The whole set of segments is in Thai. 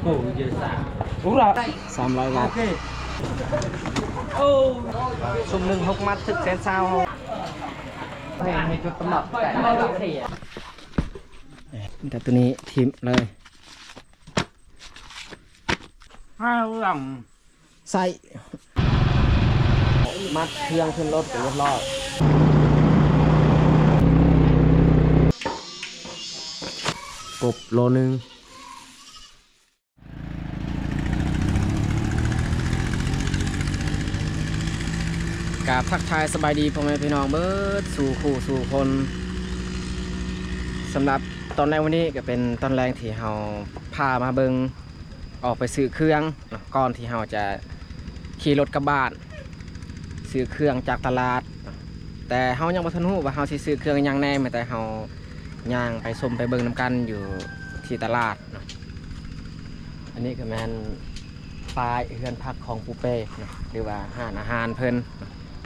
โอ้เยอะสาม อู้ละ300 บาทโอ้ซุ่มหนึ่ง6 มัดถึก100,000ให้จุดกำหนดแต่ไม่ต้องเสีย แต่ตัวนี้ทิมเลย5 หลังใส่มัดเครื่องขึ้นรถเรียบร้อยกบโลนึงกราบทักทายสบายดีพ่อแม่พี่น้องเบิดสู่คู่สู่คนสำหรับตอนแรกวันนี้ก็เป็นตอนแรกที่เราพามาเบิงออกไปซื้อเครื่องก่อนที่เราจะขี่รถกลับบ้านซื้อเครื่องจากตลาดแต่เรายังบ่ทันรู้ว่าเราสิซื้อเครื่องยังแน่แต่เราย่างไปชมไปเบิงน้ำกันอยู่ที่ตลาดอันนี้ก็แม่นปลายเฮือนพักของปูเป้หรือว่าห้านอาหารเพิ่น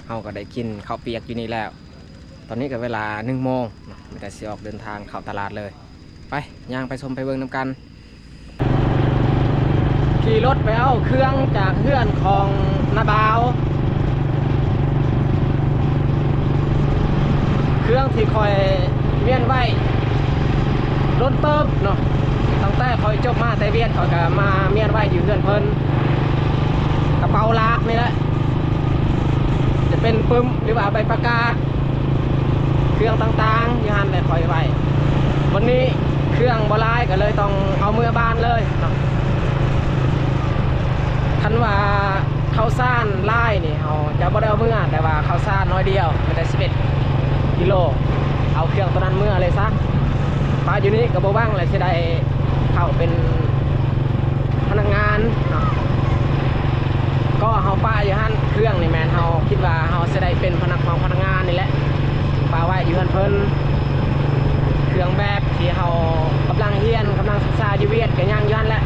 เราก็ได้กินข้าวเปียกอยู่นี่แล้วตอนนี้ก็เวลา1 โมงมีแต่สิออกเดินทางเข้าตลาดเลยไปย่างไปชมไปเบิงน้ำกันขี่รถไปเอาเครื่องจากเฮือนของนาบาวเครื่องที่คอยเวียนไว้รถเติบเนาะตั้งแต่คอยจบมาแต่เวียนเขาก็มาเมียนไว้อยู่เฮือนเพิ่นกระเป๋าลากนี่แหละจะเป็นปึ้มหรือว่าใบประกาศเครื่องต่างๆอยู่หันเลยคอยไว้วันนี้เครื่องบลายก็เลยต้องเอาเมื่อบ้านเลยเนาะคันว่าข้าวซ่านไล่นี่เขาจะบ่ได้เอาเมื่อแต่ว่าข้าวซ่านน้อยเดียวไม่ได้11 กิโลเอาเครื่องตัวนั้นเมื่อเลยซะป้าอยู่นี่ก็บ่ว่างเลยสิได้เข้าเป็นพนักงานเนาะก็เฮาป้าอยู่หั่นเครื่องนี่แม่นเฮาคิดว่าเฮาสิได้เป็นพนักงานนี่แหละป้าไว้อยู่หั่นเพิ่นเครื่องแบบที่เฮากำลังเรียนกำลังศึกษาอยู่เวียดก็ยังอยู่หั่นแหละ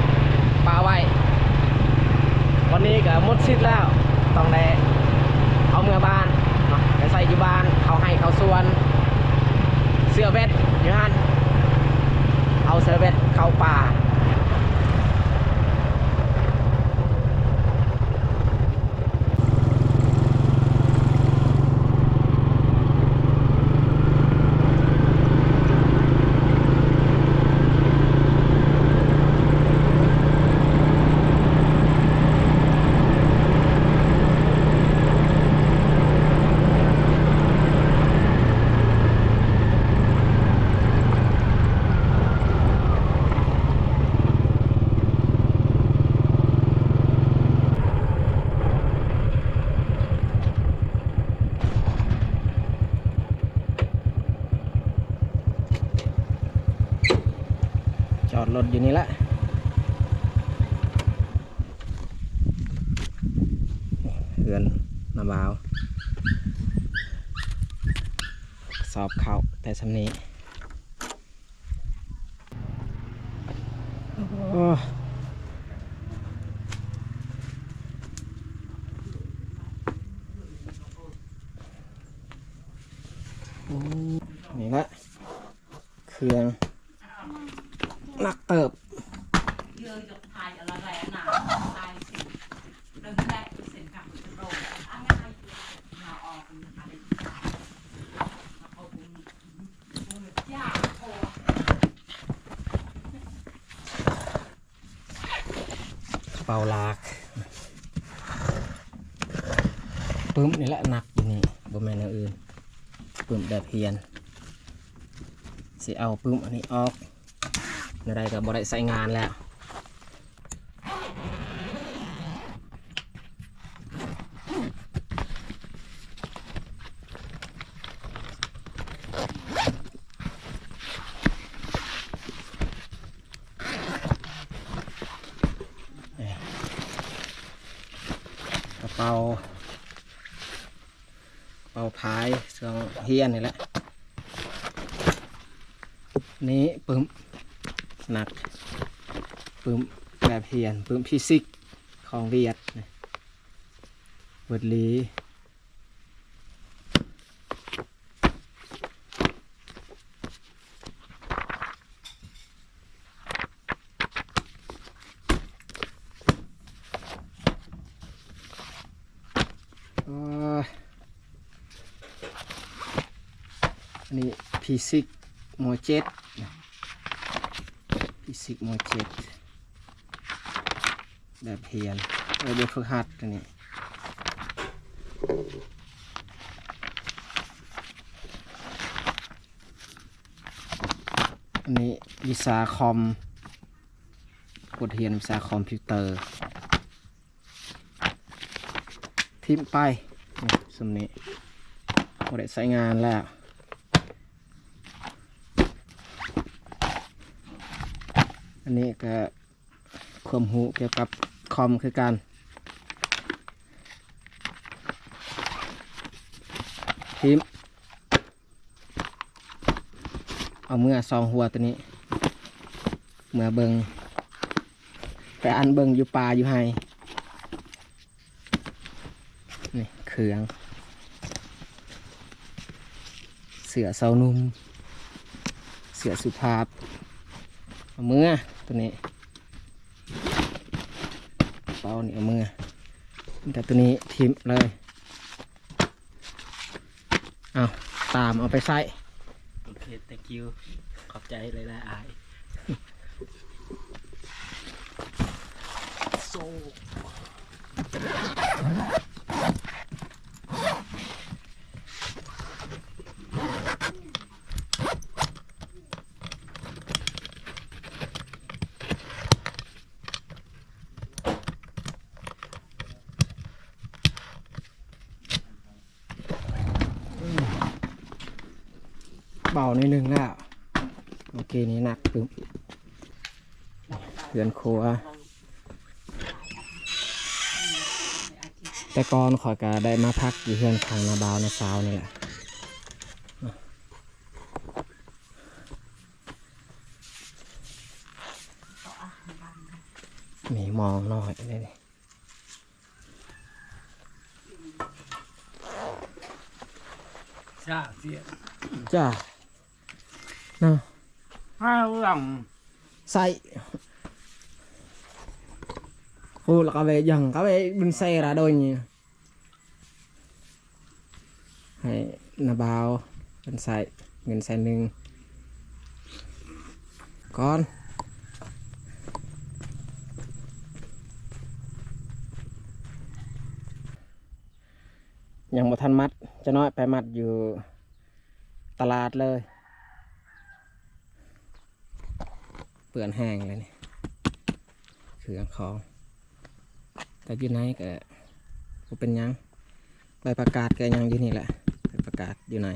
ป้าไว้วันนี้ก็หมดสิทธิ์แล้วต้องได้เอาเมื่อบ้านเนาะไปใส่อยู่บ้านเขาให้เขาส่วนเสื้อเวทอยู่หั่นเอาเสื้อเวทเข้าป่าจอดรถอยู่นี่แหละเฮือนนาบาวสอบเข้าแต่สำนี้นี่แหละเครื่องนักเติบเป่าลากปึ้มนี่แหละหนักอยู่นี่บ่แม่นอย่างอื่นปึ้มแบบเพียนสิเอาปึ้มอันนี้ออกอะไรก็บ่ได้ใส่งานแล้วกระเป๋าพายเครื่องเฮียนนี่แหละนี้ปึ้มหนักปึ้มแบบเฮียนปึ้มฟิสิกส์ของเวียดเวิร์ดลี อันนี้พีซิกโมเจ็ดพีซิกโมเจ็ดแบบเฮียนแบบฝึกหัดอันนี้อันนี้วิชาคอมบทเรียนวิชาคอมพิวเตอร์ทิมไปสมนี้บ่ได้ใช้งานแล้วอันนี้ก็ความรู้เกี่ยวกับคอมคือการทิมเอาเมื่อซองหัวตัวนี้เมื่อเบิงแต่อันเบิงอยู่ป่าอยู่ไฮนี่เครื่องเสือเสานุ่มเสือสุภาพเอามือตัวนี้เป้านี่เอามือแต่ตัวนี้ทิมเลยเอาตามเอาไปใส่โอเค thank you ขอบใจเลยนะอายโซ่เบาหน่อยหนึงแล้วโอเคนี้หนักปึ๊บเรือนครัวแต่ก่อนขอยก็ได้มาพักอยู่เรือนข้างนาบาวนาสาวนี่แหละมีมองหน่อยเลยนี่จ้าเสีย จ้าเนาะ hai lòng ใส่โอ้แล้วก็ไปยังก็ไปบนเซ่ละโดยนี่ให้นาบาวเป็นใส่เงินใส่หนึ่งก่อนยังบ่ทันมัดจะน้อยไปมัดอยู่ตลาดเลยเปื่อนแห้งเลยนี่คืออังของแต่อยืนไหนก็บ่เป็นหยังใบประกาศก็ยังอยู่นี่แหละใบประกาศอยู่ไหน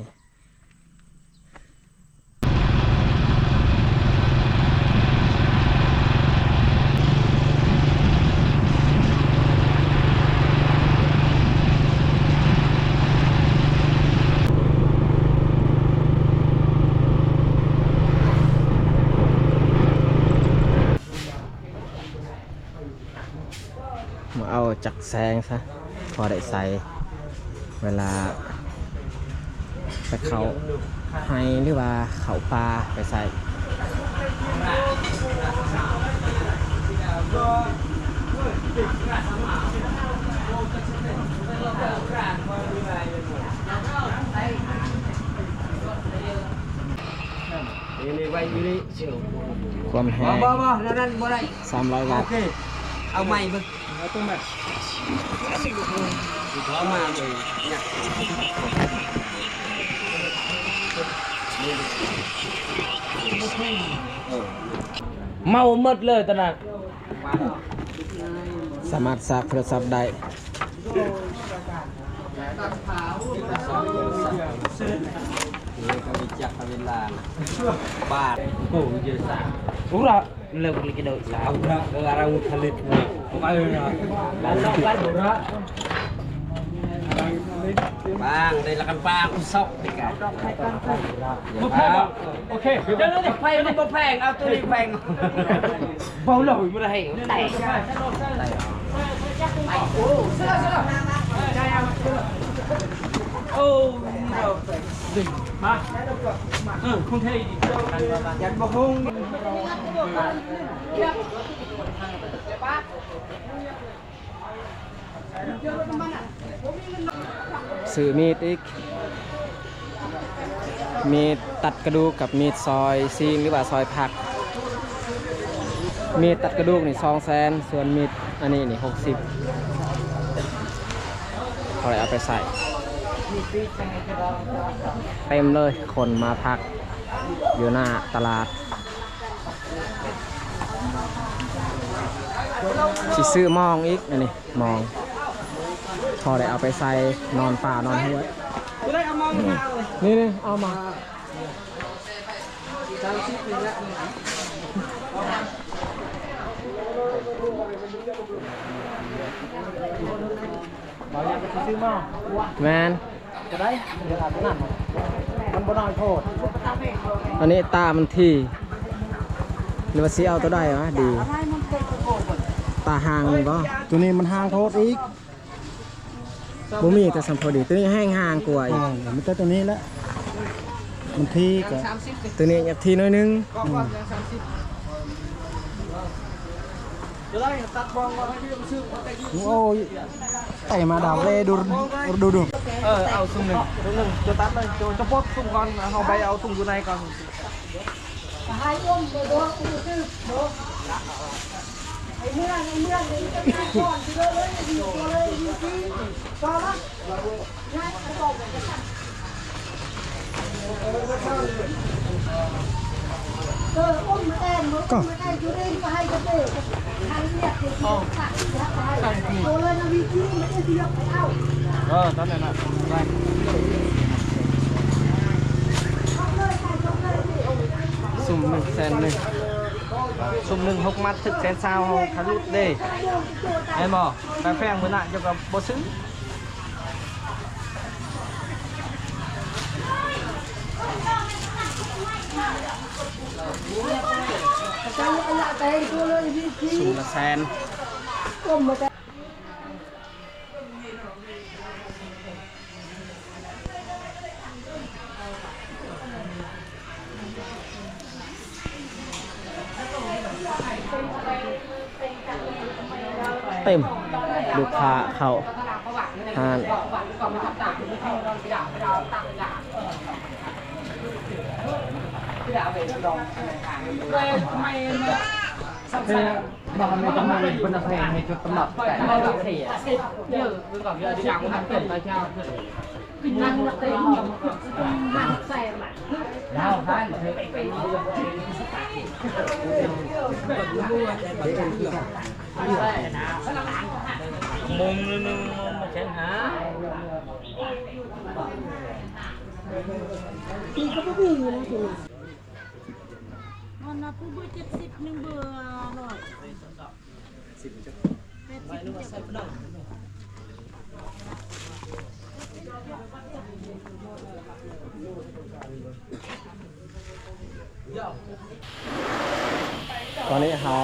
มาเอาจักแซงซะพอได้ใส่เวลาไปเขาให้หรือว่าเขาปลาไปใส่ความแห้ง300 วัตต์เอาใหม่เบิ่งเอาตรงแบบเอามาเลยเนี่ยเมาหมดเลยตอนนั้นสามารถซักโทรศัพท์ได้นี่ก็มีจักรเวลาบาทโอ้เยอะสักอุระเลิกกินโดยสาวอุระเราผลิตเลยไปเลยนะบ้านนอกบ้านอุระบางได้ละกันปางอุศกไปกันบุพเพโอเคเดี๋ยวไฟมันบ่แพงเอาตัวนี้แพงเบาเลยไม่ได้แตกโอ้เสื้อโอ้เราดึงมาคงเท่ดียันบ่คงสื่อมีดอีก มีดตัดกระดูกกับมีดซอยซีนหรือว่าซอยผักมีดตัดกระดูกนี่200,000ส่วนมีดอันนี้นี่60เขาเลยเอาไปใส่เต็มเลยคนมาพักอยู่หน้าตลาดสิซื้อมองอีกอันนี้มองพอได้เอาไปใส่นอนป่านอนห้วยนี่เอามาแมนจะได้เดี๋ยวอาบน้ำมันบ่น้อยโพดอันนี้ตามันที่หรือว่าสีเอาตัวได้ไหมดีตาห่างนี่บ่ตัวนี้มันห่างโพดอีกบ่มีแต่สัมพอดีตัวนี้แห้งห่างกว่าอีกมันจะตัวนี้แล้วมันที่ก็ตัวนี้อยากทีน้อยนึงโอ้ยไต่มาดาวเลยดูเอาซุ่มหนึ่งจะตัดเลยจะพดซุ่มก่อนเอาใบเอาซุ่มอยู่ในก่อนให้อ้มโดดอุ้มซื้อโดดไอ้เมื่อเลยจะมาก่อนที่เลยดีตัวเลยดีที่ต่อละง่ายกระบอกกันจะอุ้มมาแอนอยู่เองก็ให้กระเป๋าใครเรียกเด็กขาดตัวเลยนะวิธีไม่ได้เสียบเอาตอนนั้นนะได้สุ่ม100,000สุ่ม1 6 มัดถึก100,000เขาทะลุเด้ไอ้หมอแต่แฟงมือหน้าจะกับบ่ซื้อสุ่มละ100,000เต็มลูกค้าเขาทานบ้านไม่ต้องมาเป็นคนแพงให้จุดตำหนักแต่ไม่ต้องเสียเยอะคือก่อนเยอะที่อย่างมันเกิดไปเช้ากินนั่งเต็มนั่งแซ่บแล้วท่านไปมุงนึงมาแข่งหาปีก็ไม่มีนะคุณมันนับผู้เบอร์70 1 เบอร์หน่อยตอนนี้เรา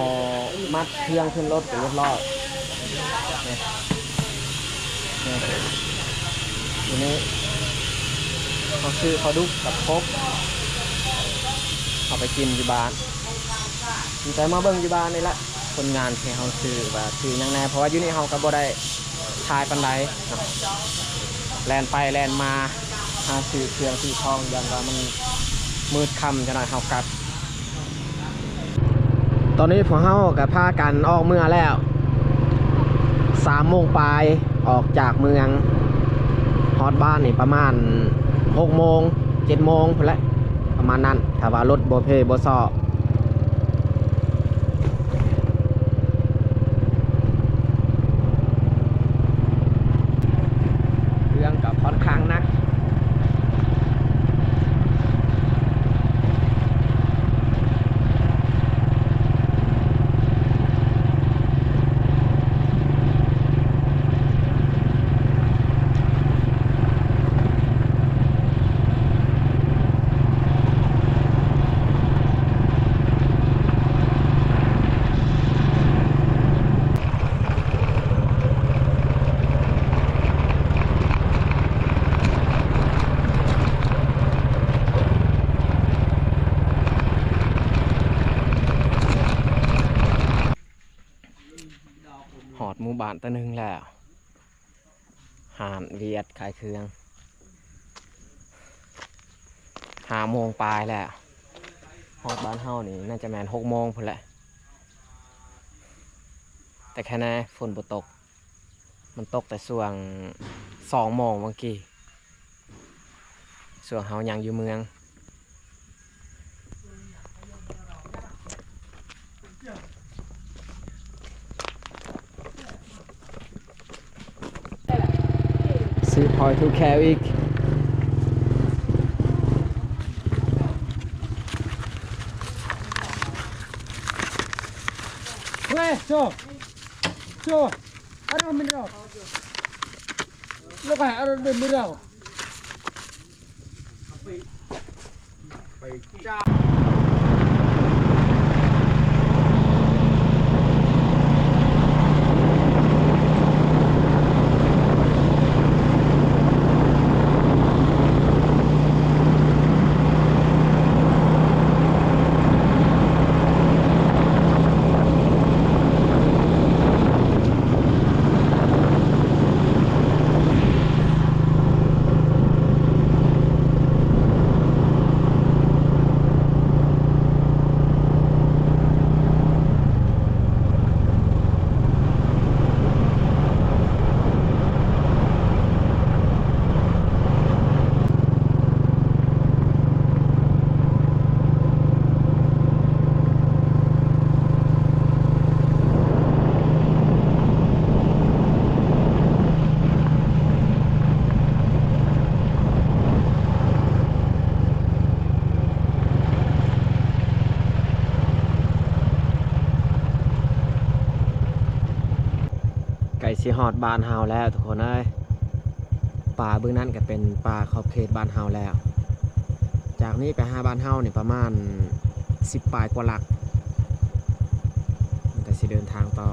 มัดเครื่องขึ้นรถเรียบร้อยทีนี้เขาซื้อเขาดุกกับครบเอาไปกินที่บ้านมีใจมาเบิ้งที่บ้านนี่แหละคนงานที่เขาซื้อว่าซื้อยังไงเพราะว่าอยู่นี่เขาก็บ่ได้ทายปันไดแลนไปแลนมาหาซื้อเครื่องซื้อทองยันว่ามันมืดค่ำจะหน่อยเขากลับตอนนี้พวกเขากับพากันออกเมืองแล้ว3 โมงปลายออกจากเมืองฮอดบ้านนี่ประมาณ6 โมง 7 โมงพอแล้วประมาณนั้นถ้าว่ารถโบเพโบซอเรื่องกับค่อนข้างนักหอดหมู่บ้านตัวหนึ่งแล้วหานเวียดขายเครื่อง 5 โมงปลายแล้วฮอดบ้านเฮานี่น่าจะแม่น6 โมงพุ่นแหละแต่แค่นั้นฝนบ่ตกมันตกแต่ช่วง2 โมงเมื่อกี้ช่วงเฮายังอยู่เมืองซื้อพอยทูแคลอีกเฮ้ยโซ่ada mineral lo kayak ada mineral ไก่สิฮอดบ้านเฮาแล้วทุกคนเอ้ยป่าเบื้องนั้นก็เป็นป่าขอบเขตบ้านเฮาแล้วจากนี้ไปหาบ้านเฮานี่ประมาณ10 ปลายกว่าหลักมันก็สิเดินทางต่อ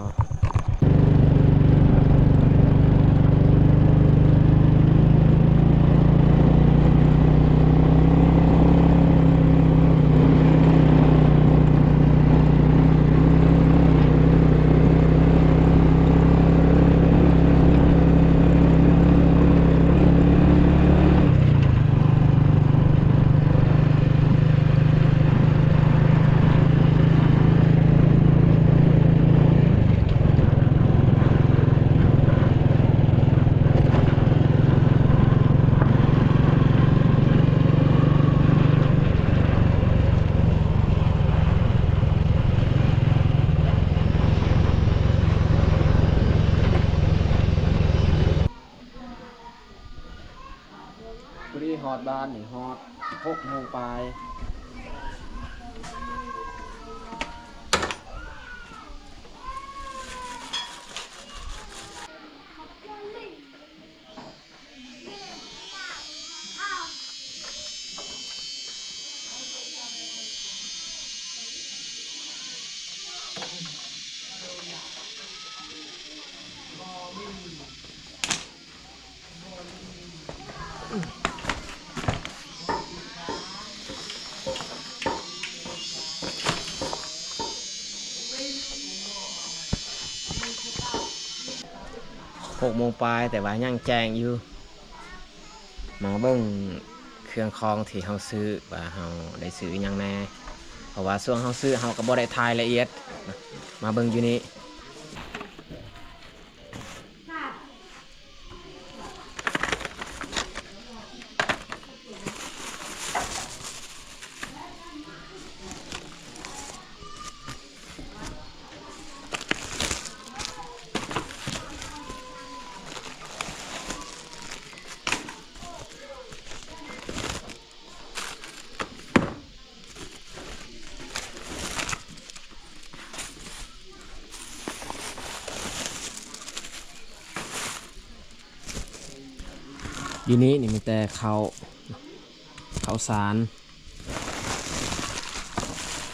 ฮอดบ้านนี่ฮอด6 โมงปลาย6 โมงปลายแต่ว่ายังแจ้งอยู่มาเบิ่งเครื่องคองที่เฮาซื้อว่าเฮาได้ซื้อหยังแน่เพราะว่าช่วงเฮาซื้อเฮาก็บ่ได้ถ่ายละเอียดมาเบิ่งอยู่นี่อยู่นี้นี่มีแต่ข้าวสาร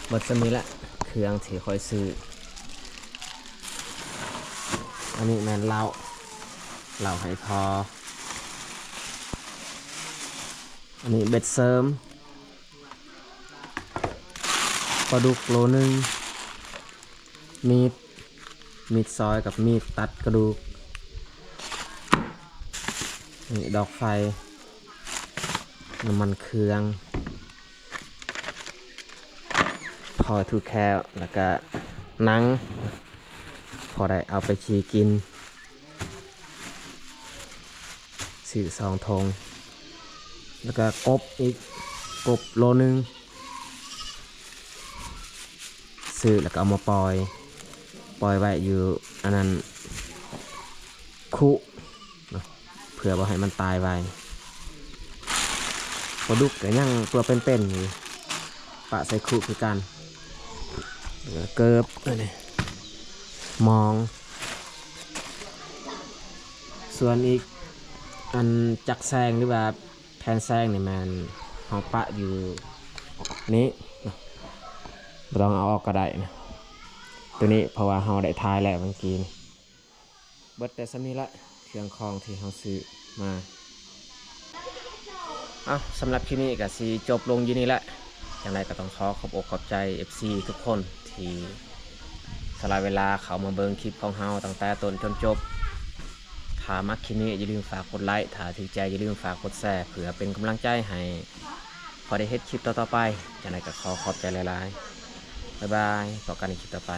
เบิดจะมีละเครื่องที่คอยซื้ออันนี้แมนเหล้าให้พออันนี้เบ็ดเสริมปลาดุกโลนึงมีดซอยกับมีดตัดกระดูกนี่ดอกไฟน้ำมันเครื่อง ทอดทูแคลแล้วก็หนังพอได้เอาไปชีกินสื่อ2 ธงแล้วก็กบอีกกบโลนึงซื้อแล้วก็เอามาปล่อยไว้อยู่อันนั้นคุเนาะเพื่อบ่ให้มันตายไวปลาดุกก็ยังตัวเป็นๆอยู่ปะใส่คุคือกันเกิบนี่มอง ส่วนอีกอันจักแซงหรือว่าแผ่นแซงนี่มันเอาปะอยู่นี้เนาะบ่ต้องเอาออกก็ได้นะตัวนี้เพราะว่าเราได้ทายแล้วเมื่อกี้นี่เบิดแต่สำนี้ละเครื่องคองที่เราซื้อมาสำหรับคลิปนี้ก็สิจบลงอยู่นี่แหละอย่างไรก็ต้องขอขอบใจ FC ทุกคนที่สละเวลาเขามาเบิ่งคลิปของเราตั้งแต่ต้นจนจบถ้ามักคลิปนี้อย่าลืมฝากกดไลค์ถ้าถูกใจอย่าลืมฝากกดแชร์เพื่อเป็นกำลังใจให้พอได้เฮ็ดคลิปต่อๆไปอย่างไรก็ขอบใจหลายๆบ๊ายบายต่อกันในคลิปต่อไป